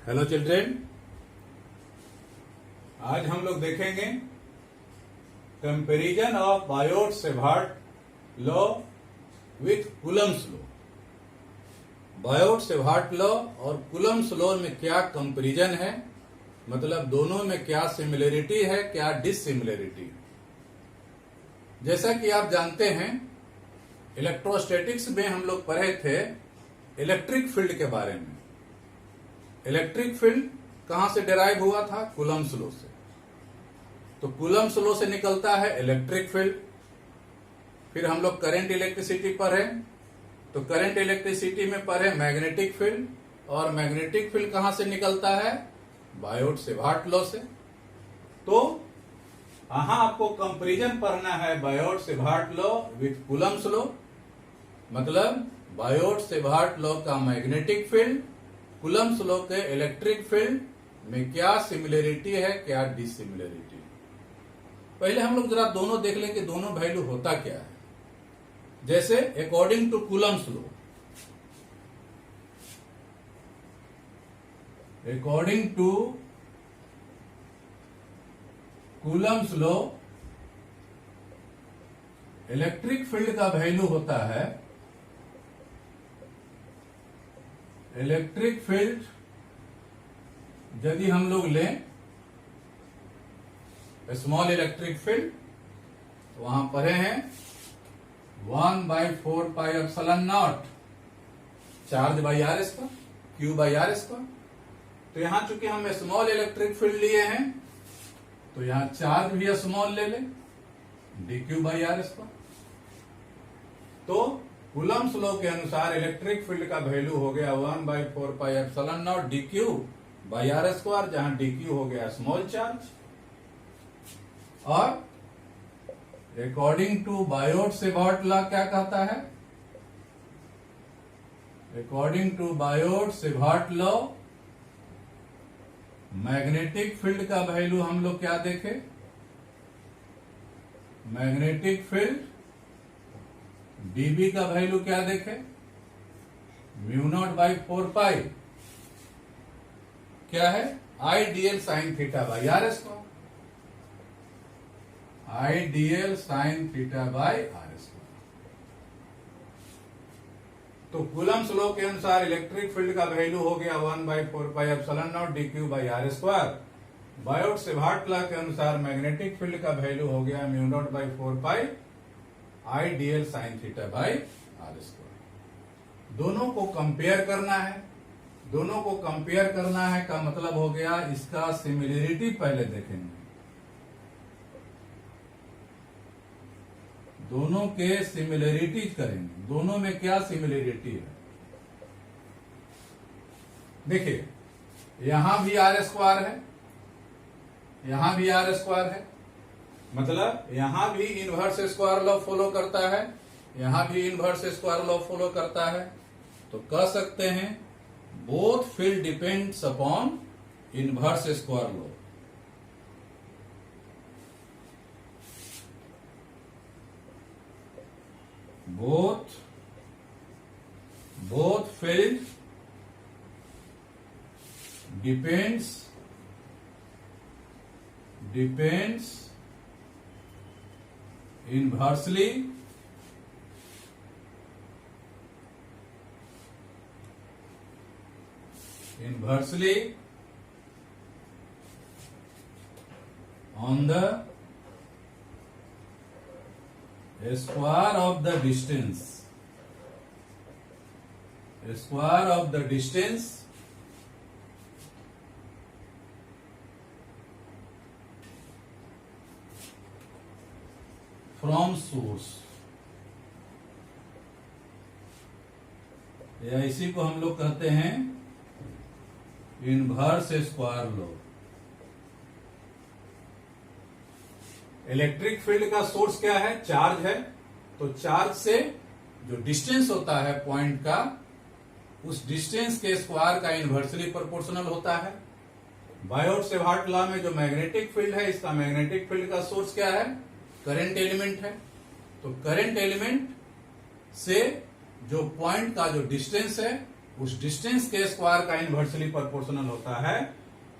Hello children, आज हम लोग देखेंगे comparison of Biot Savart law with Coulomb's law. Biot Savart law और कूलम्ब्स लॉ में क्या कंपैरिजन है, मतलब दोनों में क्या सिमिलरिटी है, क्या डिसिमिलरिटी है। जैसा कि आप जानते हैं, इलेक्ट्रोस्टैटिक्स में हम लोग पढ़े थे इलेक्ट्रिक फील्ड के बारे में। इलेक्ट्रिक फील्ड कहां से डिराइव हुआ था? कूलम्ब्स लॉ से। तो कूलम्ब्स लॉ से निकलता है इलेक्ट्रिक फील्ड। फिर हम लोग करंट इलेक्ट्रिसिटी पढ़े, तो करंट इलेक्ट्रिसिटी में पढ़े मैग्नेटिक फील्ड, और मैग्नेटिक फील्ड कहां से निकलता है? बायोट-सेभार्ट लॉ से। तो यहां आपको कंपैरिजन पढ़ना है बायोट-सेभार्ट लॉ विथ कूलम्ब्स लॉ, मतलब बायोट-सेभार्ट लॉ का मैग्नेटिक फील्ड, कूलम्ब्स लॉ के इलेक्ट्रिक फील्ड में क्या सिमिलरिटी है, क्या डिसिमिलरिटी है। पहले हम लोग जरा दोनों देख लें कि दोनों वैल्यू होता क्या है। जैसे according to Coulomb's law, according to Coulomb's law electric field का वैल्यू होता है, इलेक्ट्रिक फील्ड यदि हम लोग लें स्मॉल इलेक्ट्रिक फील्ड, वहां पढ़े हैं 1/4 pi epsilon naught charge by are square, Q by are square. तो यहां चूंकि हम स्मॉल इलेक्ट्रिक फील्ड लिए हैं, तो यहां चार्ज भी स्मॉल ले लें, dq बाई आर स्क्वायर। तो कूलम्ब्स लॉ के अनुसार इलेक्ट्रिक फील्ड का वैल्यू हो गया 1/4 pi epsilon nought dq by are square, जहां dq हो गया स्मॉल चार्ज। और अकॉर्डिंग टू बायोट-सेभार्ट लॉ क्या कहता है? According to Biot Savart law magnetic field का वैल्यू हम लोग क्या देखे? मैग्नेटिक फील्ड dB का वैल्यू क्या देखे? μ0/4 पाई क्या है? IDL sine theta by are square, IDL sine theta by are square. तो कूलम्ब्स लॉ के अनुसार इलेक्ट्रिक फील्ड का वैल्यू हो गया 1/4 pi epsilon nought dq by are square. Biot Savart law के अनुसार मैग्नेटिक फील्ड का वैल्यू हो गया μ0/4 pi IDL sine theta by are square. दोनों को कंपेयर करना है। दोनों को कंपेयर करना है का मतलब हो गया इसका सिमिलरिटी पहले देखेंगे। दोनों के सिमिलरिटी करेंगे, दोनों में क्या सिमिलरिटी है। देखिए, यहां भी आर स्क्वायर है, यहां भी आर स्क्वायर है, मतलब यहां भी इनवर्स स्क्वायर लॉ फॉलो करता है, यहां भी इनवर्स स्क्वायर लॉ फॉलो करता है। तो कह सकते हैं both field depends upon inverse square law. both field depends inversely on the square of the distance, from source। या इसी को हम लोग कहते हैं inverse square law. Electric field का सोर्स क्या है? चार्ज है। तो चार्ज से जो डिस्टेंस होता है पॉइंट का, उस डिस्टेंस के स्क्वायर का इनवर्सली प्रोपोर्शनल होता है। बायोट-सेभार्ट लॉ में जो मैग्नेटिक फील्ड है, इसका मैग्नेटिक फील्ड का सोर्स क्या है? करंट एलिमेंट है। तो करंट एलिमेंट से जो पॉइंट का जो डिस्टेंस है उस डिस्टेंस के स्क्वायर का इनवर्सली प्रोपोर्शनल होता है,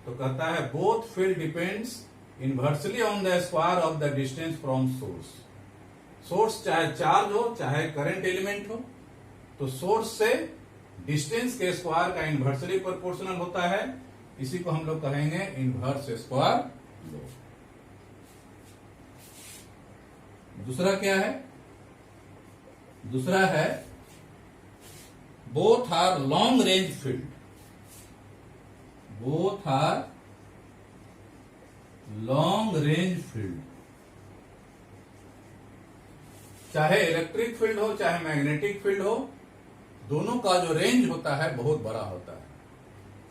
तो कहता है both field depends inversely on the square of the distance from source. Source चाहे चार्ज हो चाहे करंट एलिमेंट हो, तो सोर्स से डिस्टेंस के स्क्वायर का इनवर्सली प्रोपोर्शनल होता है। इसी को हम लोग कहेंगे इनवर्स स्क्वायर लॉ। दूसरा क्या है? दूसरा है both are long range field. Both are long range field. चाहे इलेक्ट्रिक फील्ड हो चाहे मैग्नेटिक फील्ड हो, दोनों का जो रेंज होता है बहुत बड़ा होता है।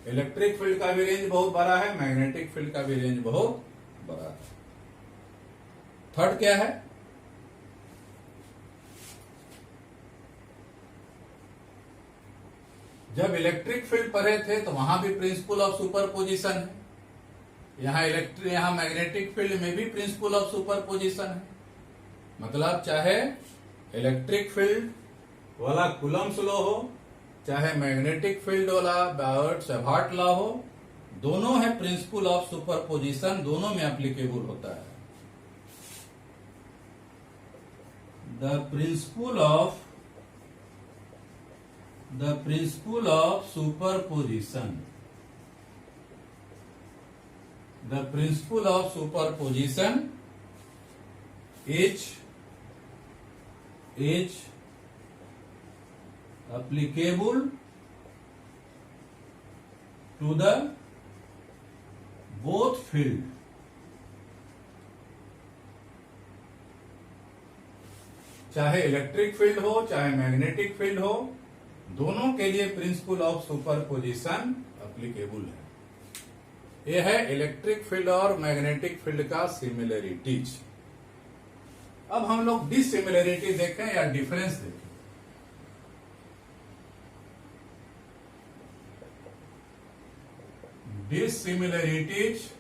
इलेक्ट्रिक फील्ड का भी रेंज बहुत बड़ा है, मैग्नेटिक फील्ड का भी रेंज बहुत बड़ा है। थर्ड क्या है? जब इलेक्ट्रिक फील्ड पढ़े थे तो वहां भी प्रिंसिपल ऑफ सुपरपोजिशन है, यहां मैग्नेटिक फील्ड में भी प्रिंसिपल ऑफ सुपरपोजिशन है। मतलब चाहे इलेक्ट्रिक फील्ड वाला कूलम्ब्स लॉ हो चाहे मैग्नेटिक फील्ड वाला बायोट-सैभार्ट लॉ हो, दोनों है प्रिंसिपल ऑफ सुपरपोजिशन, दोनों में एप्लीकेबल होता है। The principle of superposition, the principle of superposition is applicable to the both field। चाहे इलेक्ट्रिक फील्ड हो चाहे मैग्नेटिक फील्ड हो, दोनों के लिए प्रिंसिपल ऑफ सुपरपोजिशन एप्लीकेबल है। यह है इलेक्ट्रिक फील्ड और मैग्नेटिक फील्ड का सिमिलरिटीज। अब हम लोग डिसिमिलरिटी देखें या डिफरेंस देखें। डिसिमिलरिटीज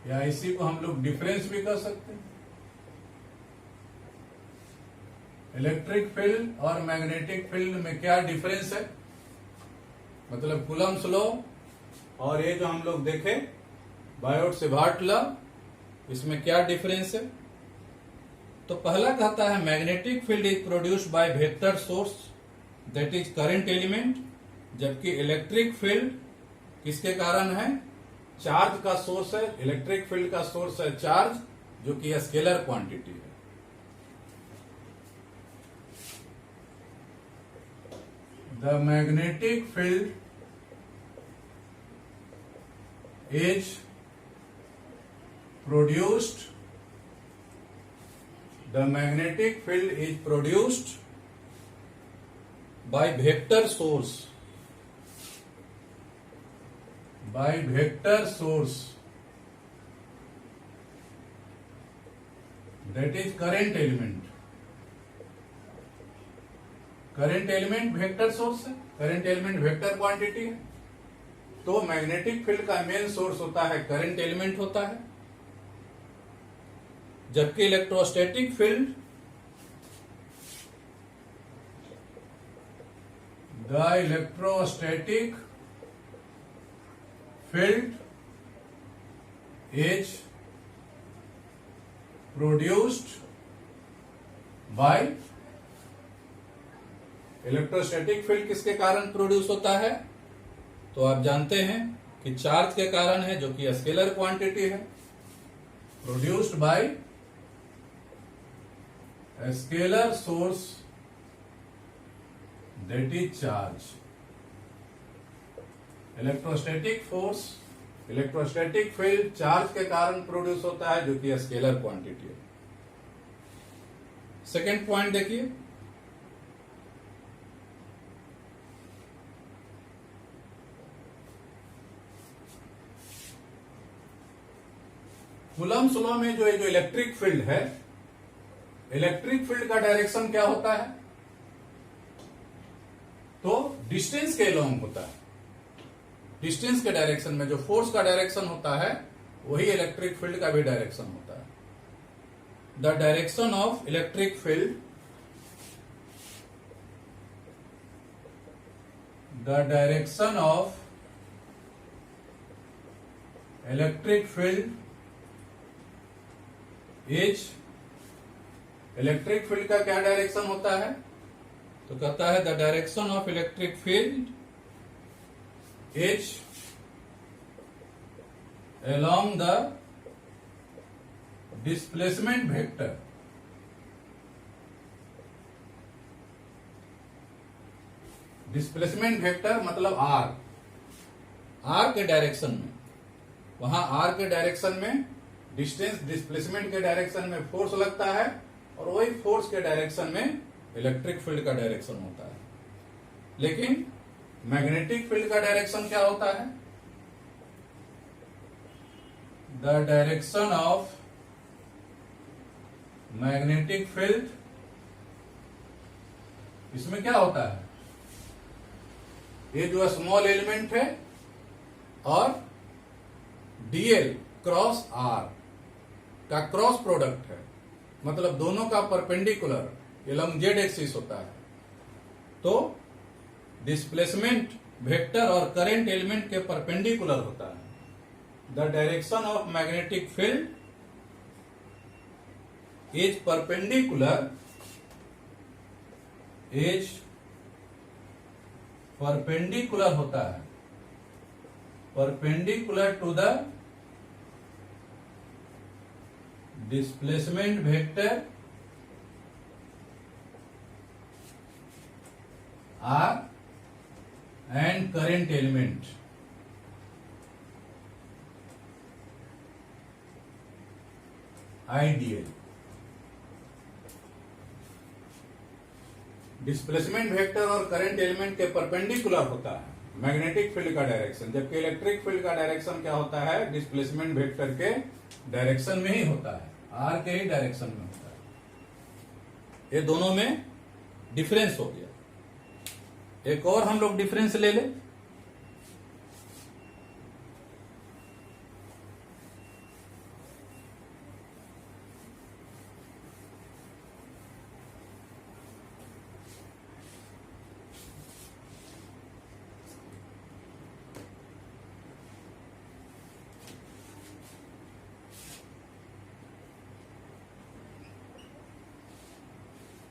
या इसी को हम लोग डिफरेंस भी कर सकते हैं। इलेक्ट्रिक फील्ड और मैग्नेटिक फील्ड में क्या डिफरेंस है? मतलब कूलम्ब्स लॉ और ये जो हम लोग देखे बायोट-सैभार्ट लॉ, इसमें क्या डिफरेंस है? तो पहला कहता है magnetic field is produced by vector source that is current element, जबकि इलेक्ट्रिक फील्ड किसके कारण है? चार्ज का सोर्स है। इलेक्ट्रिक फील्ड का सोर्स है चार्ज, जो कि स्केलर क्वांटिटी है। The magnetic field is produced, the magnetic field is produced by vector source, that is current element। Current element vector source है, करंट एलिमेंट वेक्टर क्वांटिटी है। तो magnetic field का main source होता है current element होता है, जबकि electrostatic field the electrostatic field is produced by, electrostatic field किसके कारण प्रोड्यूस होता है? तो आप जानते हैं कि चार्ज के कारण है, जो कि स्केलर क्वांटिटी है। Produced by a scalar source that is charge। Electrostatic force, electrostatic field charge के कारण प्रोड्यूस होता है, जो कि स्केलर क्वांटिटी है। सेकेंड पॉइंट देखिए, कूलम्ब्स लॉ में जो इलेक्ट्रिक फील्ड है, इलेक्ट्रिक फील्ड का डायरेक्शन क्या होता है? तो डिस्टेंस के अलोंग होता है। डिस्टेंस के डायरेक्शन में जो फोर्स का डायरेक्शन होता है, वही इलेक्ट्रिक फील्ड का भी डायरेक्शन होता है। The direction of electric field the direction of electric field is, electric field का क्या डायरेक्शन होता है? तो कहता है the direction of electric field is along the displacement vector, displacement vector मतलब आर के डायरेक्शन में, वहां आर के डायरेक्शन में डिस्टेंस डिस्प्लेसमेंट के डायरेक्शन में फोर्स लगता है और वही फोर्स के डायरेक्शन में इलेक्ट्रिक फील्ड का डायरेक्शन होता है। लेकिन मैग्नेटिक फील्ड का डायरेक्शन क्या होता है? The direction of magnetic field, इसमें क्या होता है? ये जो स्मॉल एलिमेंट है और डीएल क्रॉस आर का क्रॉस प्रोडक्ट है, मतलब दोनों का परपेंडिकुलर एलॉन्ग जेड एक्सिस होता है। तो डिस्प्लेसमेंट वेक्टर और करंट एलिमेंट के परपेंडिकुलर होता है। The direction of magnetic field is perpendicular होता है, perpendicular to the displacement vector R and current element. Ideal displacement vector और करंट एलिमेंट के परपेंडिकुलर होता है मैग्नेटिक फील्ड का डायरेक्शन, जबकि इलेक्ट्रिक फील्ड का डायरेक्शन क्या होता है? डिस्प्लेसमेंट वेक्टर के डायरेक्शन में ही होता है, आर के ही डायरेक्शन में होता है। ये दोनों में डिफरेंस हो गया। एक और हम लोग डिफरेंस ले लें।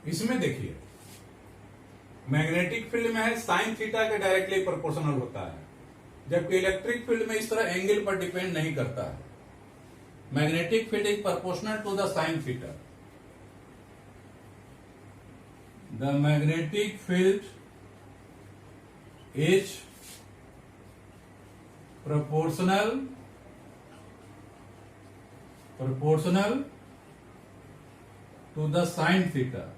इसमें देखिए मैग्नेटिक फील्ड में है साइन थीटा के डायरेक्टली प्रोपोर्शनल होता है, जबकि इलेक्ट्रिक फील्ड में इस तरह एंगल पर डिपेंड नहीं करता है। Magnetic field is proportional to the sine theta. The magnetic field is proportional to the sine theta.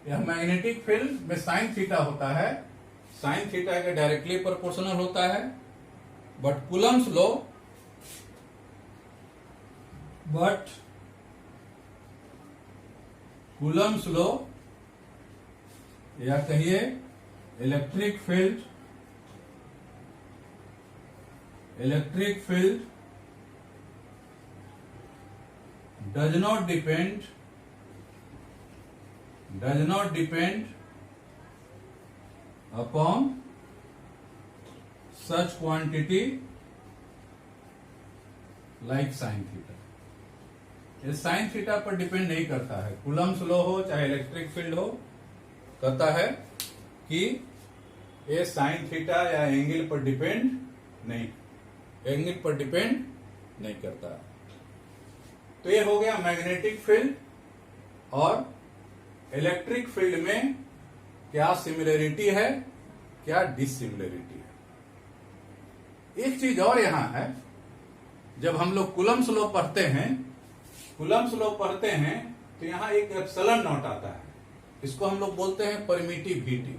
यह मैग्नेटिक फील्ड में साइन थीटा होता है, साइन थीटा के डायरेक्टली प्रोपोर्शनल होता है। बट कूलम्स लॉ या कहिए electric field does not depend upon such quantity like sin theta। ये साइन थीटा पर डिपेंड नहीं करता है। कूलम्स लॉ हो चाहे इलेक्ट्रिक फील्ड हो, कहता है कि ये साइन थीटा या एंगल पर डिपेंड नहीं करता। तो ये हो गया मैग्नेटिक फील्ड और इलेक्ट्रिक फील्ड में क्या सिमिलरिटी है, क्या डिसिमिलरिटी है। एक चीज और यहां है, जब हम लोग कूलम्स लॉ पढ़ते हैं तो यहां एक एप्सिलॉन नॉट आता है, इसको हम लोग बोलते हैं परमिटिविटी।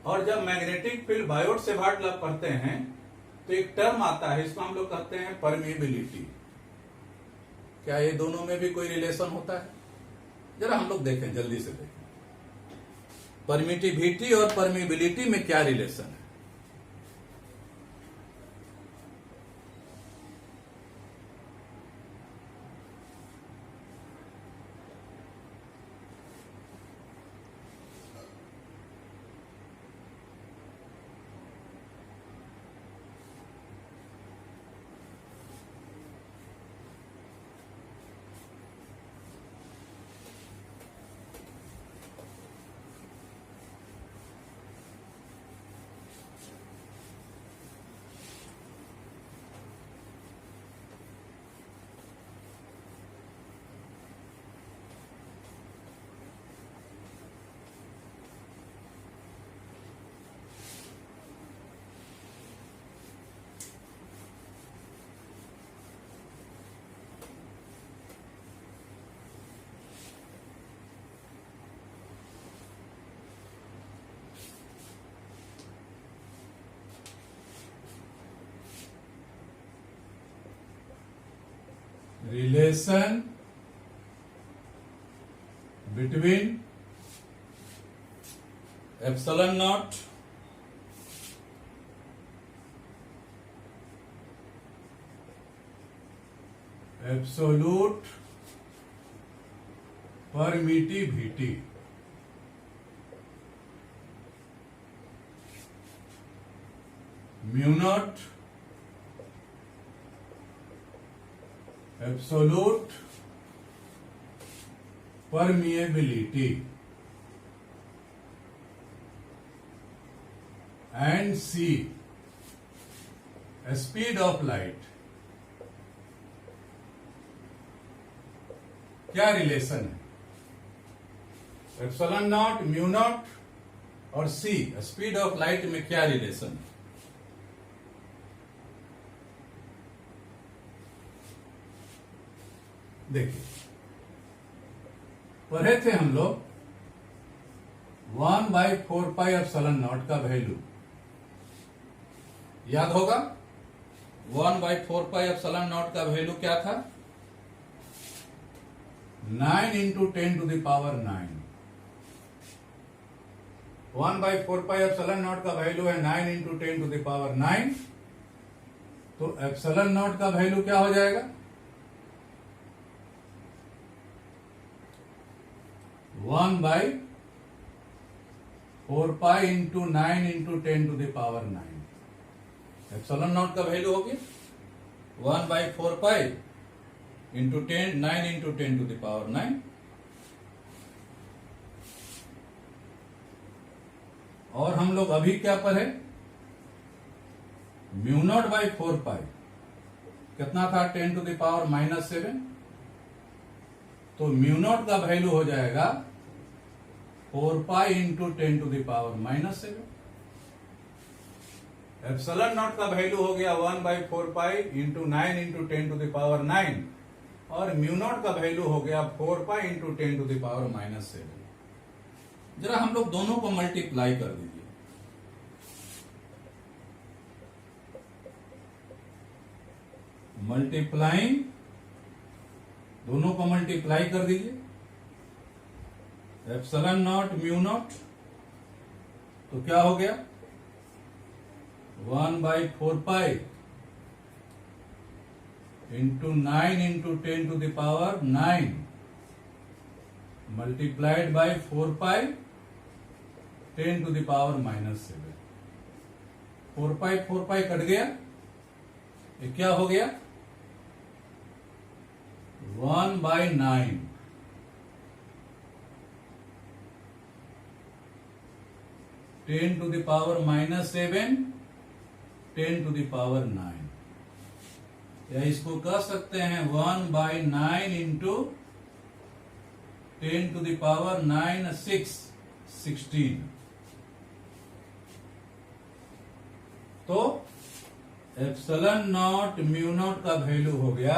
और जब मैग्नेटिक फील्ड बायोट सेवार्ट लॉ पढ़ते हैं तो एक टर्म आता है, इसको हम लोग कहते हैं परमिबिलिटी। क्या ये दोनों में भी कोई रिलेशन होता है? जरा हम लोग देखें, जल्दी से देखें परमिटिविटी और परमिबिलिटी में क्या रिलेशन है। Relation between epsilon naught absolute permittivity mu naught absolute permeability and c speed of light. क्या रिलेशन है? एप्सिलॉन नॉट, म्यू नॉट और सी स्पीड ऑफ लाइट में क्या रिलेशन है? देखिए, पढ़े थे हम लोग 1/4 एप्सिलॉन नॉट का वैल्यू याद होगा। 1/4 एप्सिलॉन नॉट का वैल्यू क्या था? 9 × 10⁹। 1/4 एप्सिलॉन नॉट का वैल्यू है 9 × 10⁹। तो एप्सिलॉन नॉट का वैल्यू क्या हो जाएगा? 1/4 × 9 × 10⁹। एप्सिलॉन नॉट का वैल्यू हो गया 1/4 × 9 × 10⁹। और हम लोग अभी क्या पढ़े? म्यू नॉट बाई 4 कितना था? 10⁻⁻7। तो म्यू नॉट का वैल्यू हो जाएगा 4 × 10⁻⁻7। एप्सिलॉन नॉट का वैल्यू हो गया 1/4 × 9 × 10⁹ और म्यू नॉट का वैल्यू हो गया 4 × 10⁻⁻7। जरा हम लोग दोनों को मल्टीप्लाई कर दीजिए। मल्टीप्लाइंग, दोनों को मल्टीप्लाई कर दीजिए। एप्सिलॉन नॉट म्यू नॉट तो क्या हो गया? 1/4 × 9 × 10⁹ मल्टीप्लाइड बाय 4 10⁻⁻7। 4 कट गया, ये क्या हो गया? 1/9 10⁻⁻7 10⁹ या इसको कह सकते हैं 1/9 × 10⁹ 16। तो एप्सिलॉन नॉट म्यू नॉट का वैल्यू हो गया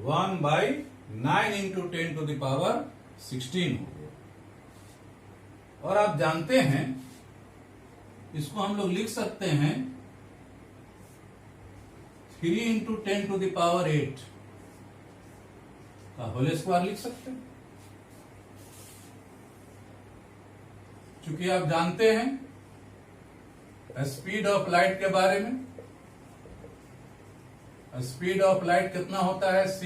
1/9 × 10⁻16 हो गया। और आप जानते हैं इसको हम लोग लिख सकते हैं 3 × 10⁸ का होल स्क्वायर लिख सकते हैं। चूंकि आप जानते हैं स्पीड ऑफ लाइट के बारे में, स्पीड ऑफ लाइट कितना होता है? c =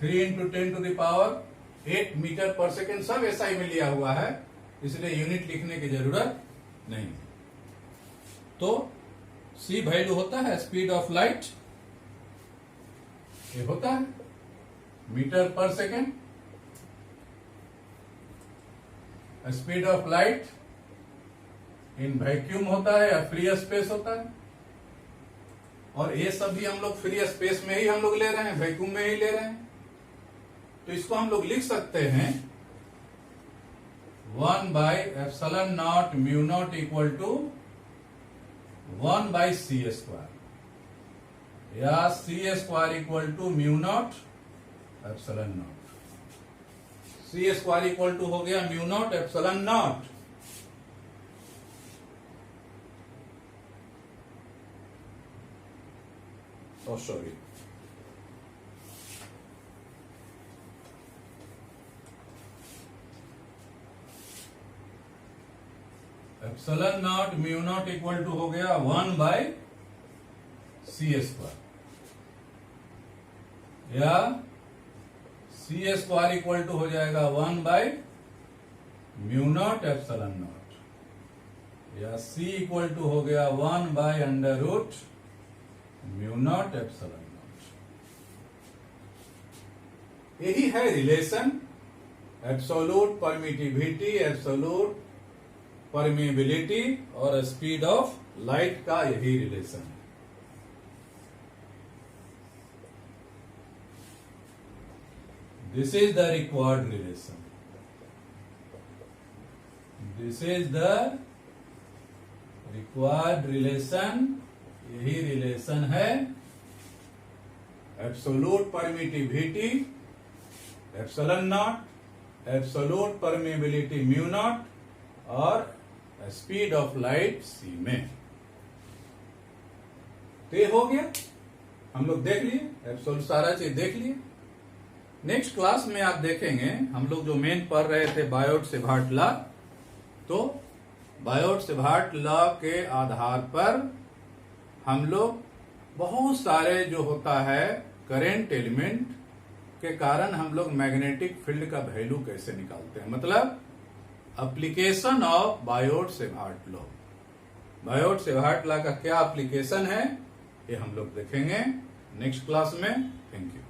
3 × 10⁸ मीटर पर सेकेंड। सब एसआई में लिया हुआ है, इसलिए यूनिट लिखने की जरूरत नहीं। तो c वैल्यू होता है स्पीड ऑफ लाइट, ये होता है मीटर पर second. Speed of light in vacuum होता है या फ्री स्पेस होता है। और ये सब भी हम लोग फ्री स्पेस में ही हम लोग ले रहे हैं, वैक्यूम में ही ले रहे हैं। तो इसको हम लोग लिख सकते हैं 1/ε0 म्यू नॉट = 1/c² या c² = mu naught epsilon not. c² हो गया mu naught epsilon naught. Sorry, epsilon naught mu naught equal to हो गया 1/c², या c² इक्वल टू हो जाएगा 1/म्यू नॉट एप्सिलॉन नॉट, या c इक्वल टू हो गया 1/√म्यू नॉट एप्सिलॉन नॉट। यही है relation absolute permittivity, absolute permeability और स्पीड ऑफ लाइट का यही रिलेशन है। This is the required relation, this is the required relation, यही रिलेशन है absolute permittivity epsilon naught, absolute permeability mu naught और speed of light c में। तो ये हो गया, हम लोग देख लिए, एब्सोल्यूट सारा चीज देख लिए। नेक्स्ट क्लास में आप देखेंगे हम लोग जो मेन पढ़ रहे थे बायोट-सेभार्ट लॉ, तो बायोट-सेभार्ट लॉ के आधार पर हम लोग बहुत सारे जो होता है करंट एलिमेंट के कारण हम लोग मैग्नेटिक फील्ड का वैल्यू कैसे निकालते हैं, मतलब application of Biot Savart law. Biot Savart law का क्या एप्लीकेशन है ये हम लोग देखेंगे नेक्स्ट क्लास में। Thank you.